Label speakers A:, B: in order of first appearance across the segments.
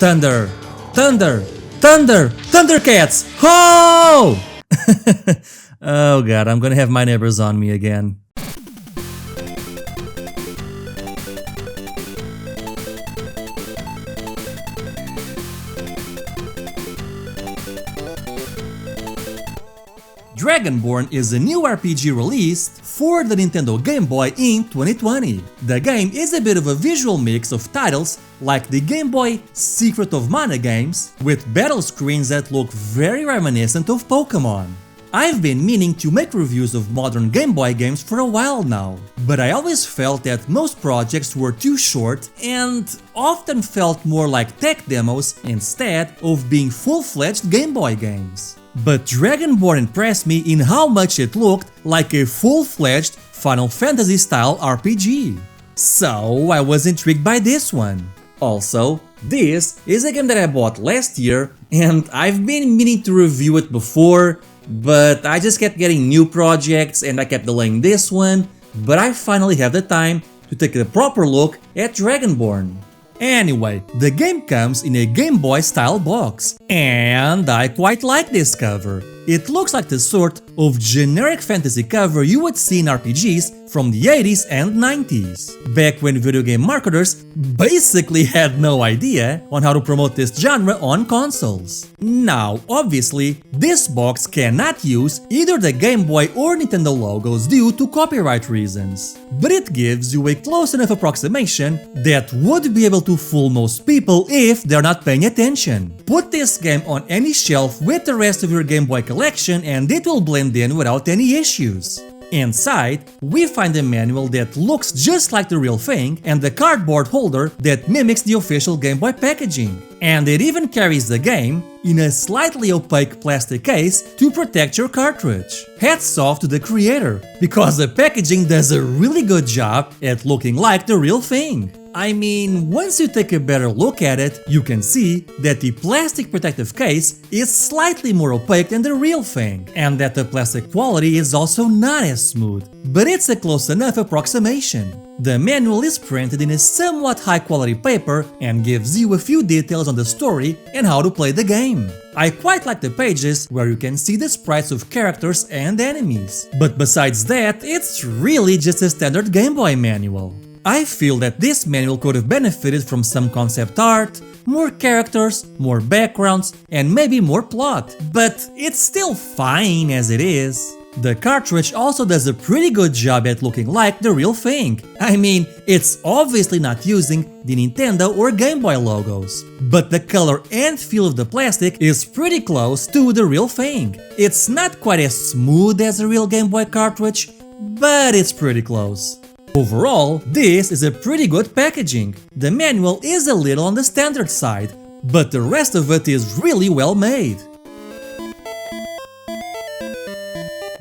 A: Thunder! Thunder! Thunder! Thundercats! Ho! Oh god, I'm gonna have my neighbors on me again. Dragonborne is a new RPG released for the Nintendo Game Boy in 2020. The game is a bit of a visual mix of titles like the Game Boy Secret of Mana games, with battle screens that look very reminiscent of Pokemon. I've been meaning to make reviews of modern Game Boy games for a while now, but I always felt that most projects were too short and often felt more like tech demos instead of being full-fledged Game Boy games. But Dragonborne impressed me in how much it looked like a full-fledged Final Fantasy style RPG. So I was intrigued by this one. Also, this is a game that I bought last year and I've been meaning to review it before, but I just kept getting new projects and I kept delaying this one, but I finally have the time to take a proper look at Dragonborne. Anyway, the game comes in a Game Boy style box, and I quite like this cover. It looks like the sort of generic fantasy cover you would see in RPGs from the 80s and 90s, back when video game marketers basically had no idea on how to promote this genre on consoles. Now, obviously, this box cannot use either the Game Boy or Nintendo logos due to copyright reasons, but it gives you a close enough approximation that would be able to fool most people if they're not paying attention. Put this game on any shelf with the rest of your Game Boy collection and it will blend in without any issues. Inside, we find a manual that looks just like the real thing and the cardboard holder that mimics the official Game Boy packaging. And it even carries the game in a slightly opaque plastic case to protect your cartridge. Hats off to the creator, because the packaging does a really good job at looking like the real thing. I mean, once you take a better look at it, you can see that the plastic protective case is slightly more opaque than the real thing, and that the plastic quality is also not as smooth, but it's a close enough approximation. The manual is printed in a somewhat high-quality paper and gives you a few details on the story and how to play the game. I quite like the pages where you can see the sprites of characters and enemies, but besides that, it's really just a standard Game Boy manual. I feel that this manual could have benefited from some concept art, more characters, more backgrounds, and maybe more plot, but it's still fine as it is. The cartridge also does a pretty good job at looking like the real thing. I mean, it's obviously not using the Nintendo or Game Boy logos, but the color and feel of the plastic is pretty close to the real thing. It's not quite as smooth as a real Game Boy cartridge, but it's pretty close. Overall, this is a pretty good packaging. The manual is a little on the standard side, but the rest of it is really well made.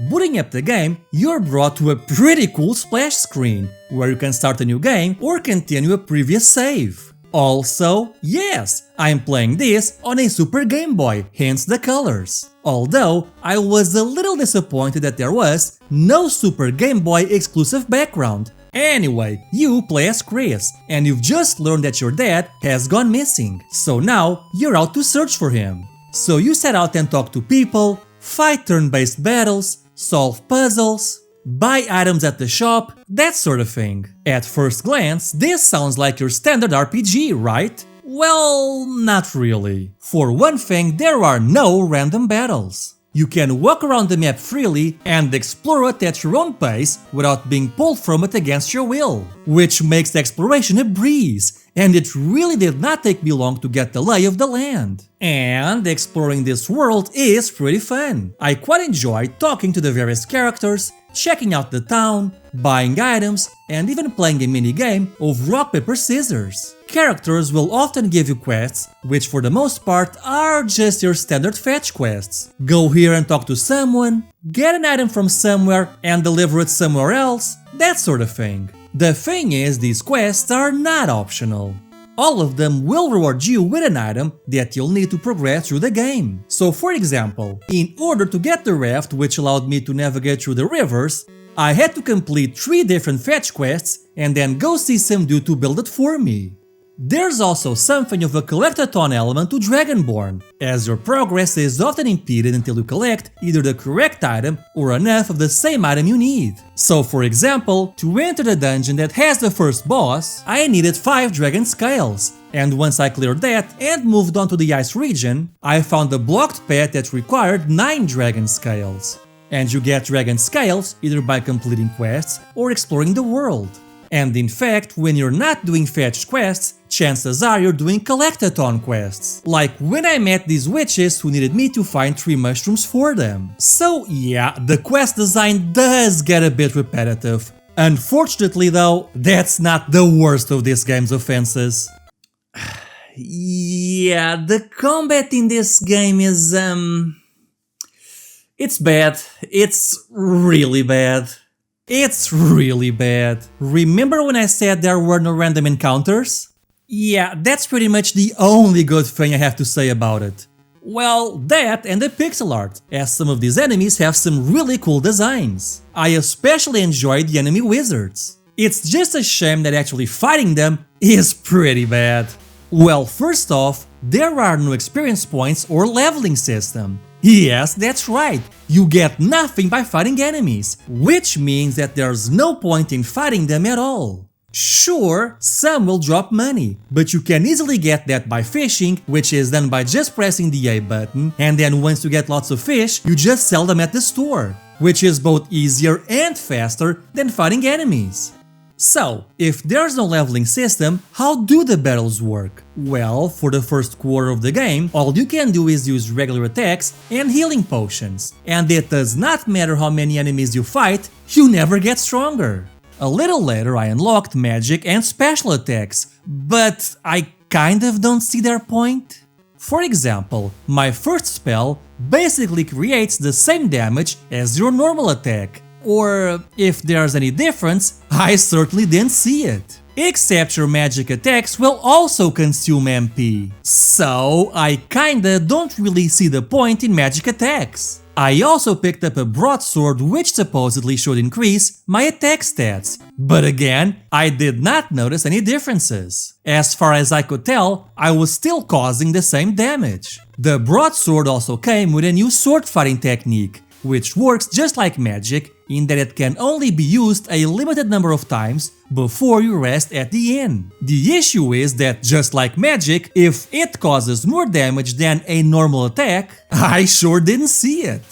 A: Booting up the game, you're brought to a pretty cool splash screen, where you can start a new game or continue a previous save. Also, yes, I'm playing this on a Super Game Boy, hence the colors. Although, I was a little disappointed that there was no Super Game Boy exclusive background. Anyway, you play as Chris, and you've just learned that your dad has gone missing, so now you're out to search for him. So you set out and talk to people, fight turn-based battles, solve puzzles, buy items at the shop, that sort of thing. At first glance, this sounds like your standard RPG, right? Well, not really. For one thing, there are no random battles. You can walk around the map freely and explore it at your own pace without being pulled from it against your will, which makes the exploration a breeze, and it really did not take me long to get the lay of the land. And exploring this world is pretty fun. I quite enjoy talking to the various characters, checking out the town, buying items, and even playing a mini-game of rock, paper, scissors. Characters will often give you quests, which for the most part are just your standard fetch quests. Go here and talk to someone, get an item from somewhere and deliver it somewhere else, that sort of thing. The thing is, these quests are not optional. All of them will reward you with an item that you'll need to progress through the game. So for example, in order to get the raft which allowed me to navigate through the rivers, I had to complete 3 different fetch quests and then go see some dude to build it for me. There's also something of a collectathon element to Dragonborne, as your progress is often impeded until you collect either the correct item or enough of the same item you need. So for example, to enter the dungeon that has the first boss, I needed 5 dragon scales, and once I cleared that and moved on to the ice region, I found a blocked path that required 9 dragon scales. And you get dragon scales either by completing quests or exploring the world. And in fact, when you're not doing fetch quests, chances are you're doing collectathon quests. Like when I met these witches who needed me to find 3 mushrooms for them. So yeah, the quest design does get a bit repetitive. Unfortunately though, that's not the worst of this game's offenses. Yeah, the combat in this game is it's bad. It's really bad. It's really bad. Remember when I said there were no random encounters? Yeah, that's pretty much the only good thing I have to say about it. Well, that and the pixel art, as some of these enemies have some really cool designs. I especially enjoyed the enemy wizards. It's just a shame that actually fighting them is pretty bad. Well, first off, there are no experience points or leveling system. Yes, that's right, you get nothing by fighting enemies, which means that there's no point in fighting them at all. Sure, some will drop money, but you can easily get that by fishing, which is done by just pressing the A button, and then once you get lots of fish, you just sell them at the store, which is both easier and faster than fighting enemies. So, if there's no leveling system, how do the battles work? Well, for the first quarter of the game, all you can do is use regular attacks and healing potions. And it does not matter how many enemies you fight, you never get stronger. A little later I unlocked magic and special attacks, but I kind of don't see their point. For example, my first spell basically creates the same damage as your normal attack. Or, if there's any difference, I certainly didn't see it. Except your magic attacks will also consume MP. So, I kinda don't really see the point in magic attacks. I also picked up a broadsword which supposedly should increase my attack stats. But again, I did not notice any differences. As far as I could tell, I was still causing the same damage. The broadsword also came with a new sword fighting technique, which works just like magic in that it can only be used a limited number of times before you rest at the end. The issue is that just like magic, if it causes more damage than a normal attack, I sure didn't see it.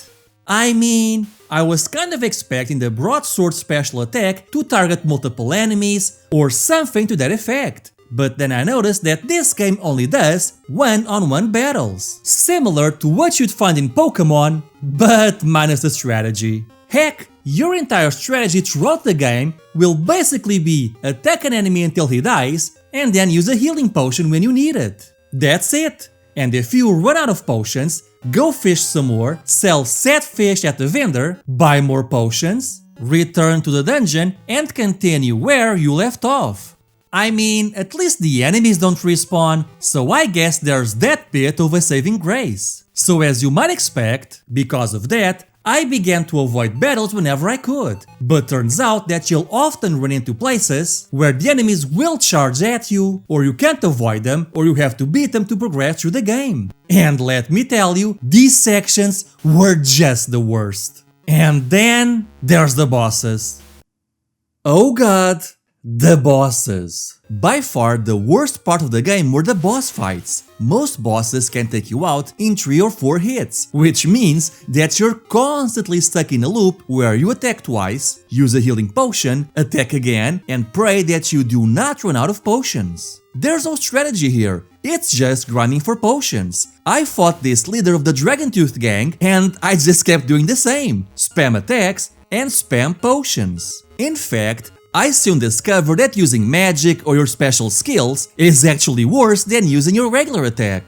A: I mean, I was kind of expecting the broadsword special attack to target multiple enemies or something to that effect. But then I noticed that this game only does one-on-one battles, similar to what you'd find in Pokemon, but minus the strategy. Heck, your entire strategy throughout the game will basically be attack an enemy until he dies and then use a healing potion when you need it. That's it. And if you run out of potions, go fish some more, sell said fish at the vendor, buy more potions, return to the dungeon and continue where you left off. I mean, at least the enemies don't respawn, so I guess there's that bit of a saving grace. So as you might expect, because of that, I began to avoid battles whenever I could. But turns out that you'll often run into places where the enemies will charge at you, or you can't avoid them, or you have to beat them to progress through the game. And let me tell you, these sections were just the worst. And then there's the bosses. Oh god. The bosses. By far the worst part of the game were the boss fights. Most bosses can take you out in 3 or 4 hits, which means that you're constantly stuck in a loop where you attack twice, use a healing potion, attack again, and pray that you do not run out of potions. There's no strategy here, it's just grinding for potions. I fought this leader of the Dragon Tooth gang and I just kept doing the same, spam attacks and spam potions. In fact, I soon discovered that using magic or your special skills is actually worse than using your regular attack.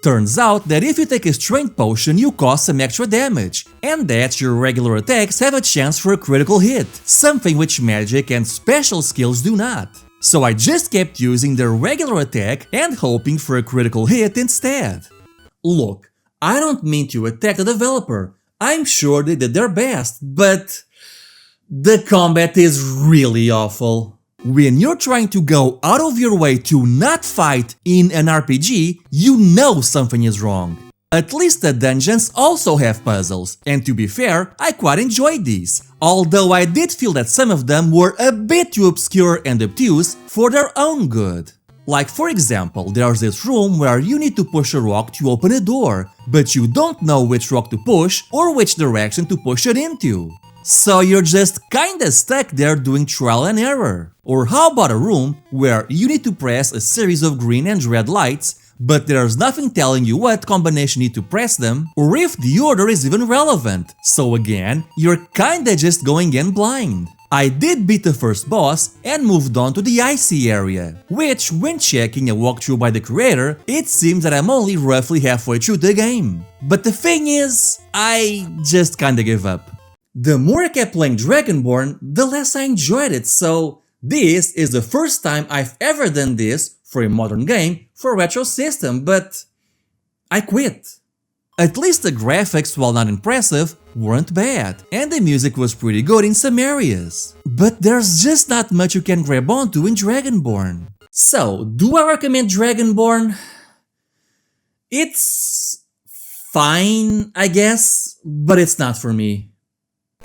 A: Turns out that if you take a strength potion you cause some extra damage, and that your regular attacks have a chance for a critical hit, something which magic and special skills do not. So I just kept using the regular attack and hoping for a critical hit instead. Look, I don't mean to attack the developer, I'm sure they did their best, but the combat is really awful. When you're trying to go out of your way to not fight in an RPG, you know something is wrong. At least the dungeons also have puzzles, and to be fair, I quite enjoyed these, although I did feel that some of them were a bit too obscure and obtuse for their own good. Like for example, there's this room where you need to push a rock to open a door, but you don't know which rock to push or which direction to push it into. So you're just kinda stuck there doing trial and error. Or how about a room where you need to press a series of green and red lights, but there's nothing telling you what combination you need to press them, or if the order is even relevant. So again, you're kinda just going in blind. I did beat the first boss and moved on to the icy area, which, when checking a walkthrough by the creator, it seems that I'm only roughly halfway through the game. But the thing is, I just kinda gave up. The more I kept playing Dragonborne, the less I enjoyed it, so this is the first time I've ever done this for a modern game for a retro system, but I quit. At least the graphics, while not impressive, weren't bad, and the music was pretty good in some areas. But there's just not much you can grab onto in Dragonborne. So, do I recommend Dragonborne? It's fine, I guess, but it's not for me.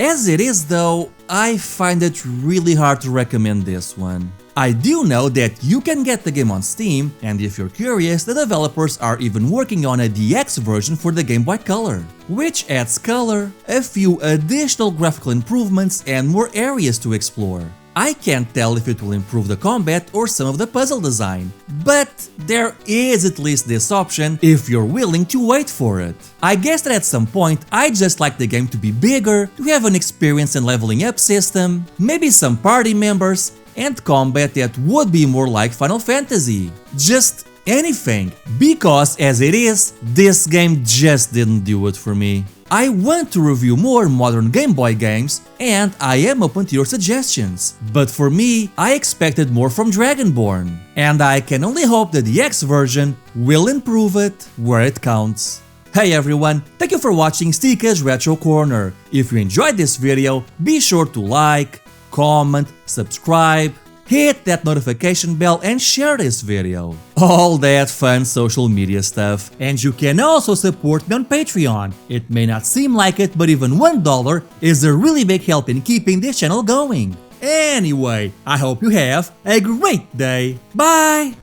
A: As it is though, I find it really hard to recommend this one. I do know that you can get the game on Steam, and if you're curious, the developers are even working on a DX version for the Game Boy Color, which adds color, a few additional graphical improvements, and more areas to explore. I can't tell if it will improve the combat or some of the puzzle design, but there is at least this option if you're willing to wait for it. I guess that at some point I'd just like the game to be bigger, to have an experience and leveling up system, maybe some party members, and combat that would be more like Final Fantasy. Just anything, because as it is, this game just didn't do it for me. I want to review more modern Game Boy games, and I am open to your suggestions. But for me, I expected more from Dragonborne, and I can only hope that the DX version will improve it where it counts. Hey everyone, thank you for watching Stika's Retro Corner. If you enjoyed this video, be sure to like, comment, subscribe, hit that notification bell and share this video. All that fun social media stuff. And you can also support me on Patreon. It may not seem like it, but even $1 is a really big help in keeping this channel going. Anyway, I hope you have a great day. Bye!